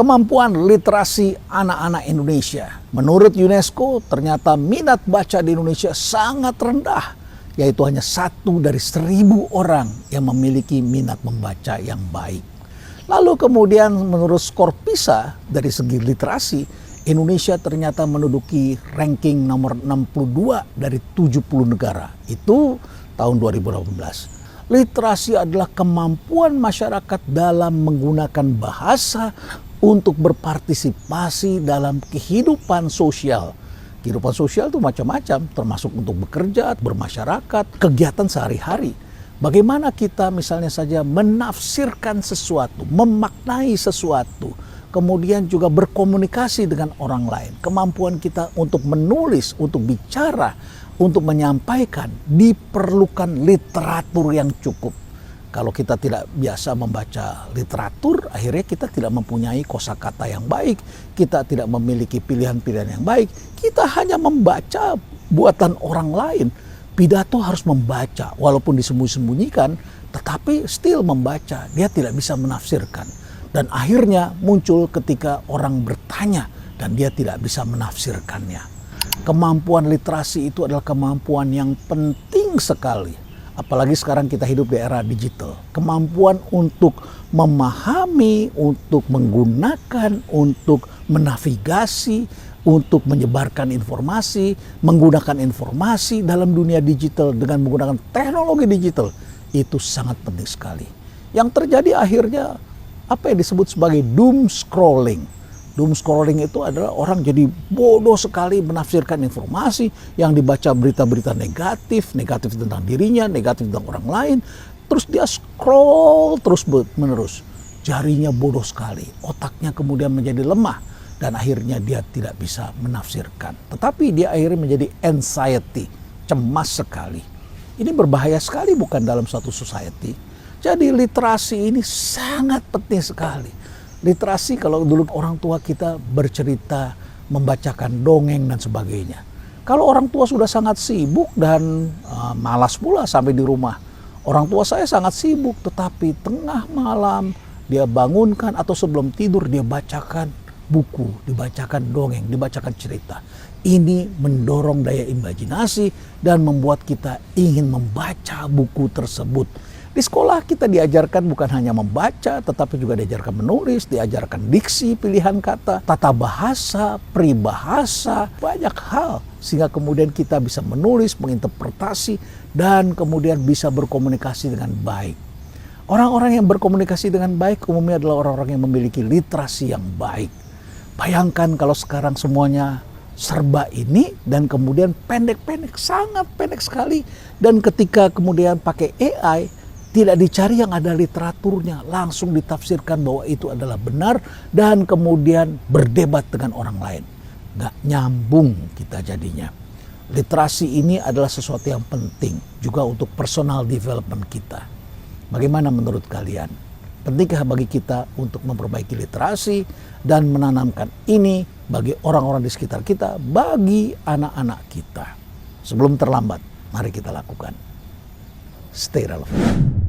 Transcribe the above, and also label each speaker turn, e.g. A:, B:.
A: Kemampuan literasi anak-anak Indonesia. Menurut UNESCO, ternyata minat baca di Indonesia sangat rendah, yaitu hanya 1 dari 1.000 orang yang memiliki minat membaca yang baik. Lalu kemudian menurut skor PISA dari segi literasi, Indonesia ternyata menduduki ranking nomor 62 dari 70 negara. Itu tahun 2018. Literasi adalah kemampuan masyarakat dalam menggunakan bahasa untuk berpartisipasi dalam kehidupan sosial. Kehidupan sosial itu macam-macam, termasuk untuk bekerja, bermasyarakat, kegiatan sehari-hari. Bagaimana kita misalnya saja menafsirkan sesuatu, memaknai sesuatu, kemudian juga berkomunikasi dengan orang lain. Kemampuan kita untuk menulis, untuk bicara, untuk menyampaikan, diperlukan literatur yang cukup. Kalau kita tidak biasa membaca literatur, akhirnya kita tidak mempunyai kosakata yang baik, kita tidak memiliki pilihan-pilihan yang baik, kita hanya membaca buatan orang lain. Pidato harus membaca, walaupun disembunyi-sembunyikan, tetapi still membaca, dia tidak bisa menafsirkan. Dan akhirnya muncul ketika orang bertanya dan dia tidak bisa menafsirkannya. Kemampuan literasi itu adalah kemampuan yang penting sekali. Apalagi sekarang kita hidup di era digital. Kemampuan untuk memahami, untuk menggunakan, untuk menavigasi, untuk menyebarkan informasi, menggunakan informasi dalam dunia digital dengan menggunakan teknologi digital. Itu sangat penting sekali. Yang terjadi akhirnya apa yang disebut sebagai doom scrolling. Doom scrolling itu adalah orang jadi bodoh sekali menafsirkan informasi yang dibaca berita-berita negatif tentang dirinya, negatif tentang orang lain. Terus dia scroll terus menerus. Jarinya bodoh sekali, otaknya kemudian menjadi lemah dan akhirnya dia tidak bisa menafsirkan. Tetapi dia akhirnya menjadi anxiety, cemas sekali. Ini berbahaya sekali bukan dalam suatu society. Jadi literasi ini sangat penting sekali. Literasi kalau dulu orang tua kita bercerita, membacakan dongeng dan sebagainya. Kalau orang tua sudah sangat sibuk dan malas pula sampai di rumah. Orang tua saya sangat sibuk tetapi tengah malam dia bangunkan atau sebelum tidur dia bacakan buku, dibacakan dongeng, dibacakan cerita. Ini mendorong daya imajinasi dan membuat kita ingin membaca buku tersebut. Di sekolah kita diajarkan bukan hanya membaca, tetapi juga diajarkan menulis, diajarkan diksi, pilihan kata, tata bahasa, peribahasa, banyak hal. Sehingga kemudian kita bisa menulis, menginterpretasi, dan kemudian bisa berkomunikasi dengan baik. Orang-orang yang berkomunikasi dengan baik umumnya adalah orang-orang yang memiliki literasi yang baik. Bayangkan kalau sekarang semuanya serba ini dan kemudian pendek-pendek, sangat pendek sekali. Dan ketika kemudian pakai AI, tidak dicari yang ada literaturnya, langsung ditafsirkan bahwa itu adalah benar dan kemudian berdebat dengan orang lain. Nggak nyambung kita jadinya. Literasi ini adalah sesuatu yang penting juga untuk personal development kita. Bagaimana menurut kalian? Pentingkah bagi kita untuk memperbaiki literasi dan menanamkan ini bagi orang-orang di sekitar kita, bagi anak-anak kita? Sebelum terlambat, mari kita lakukan. Stay relevant.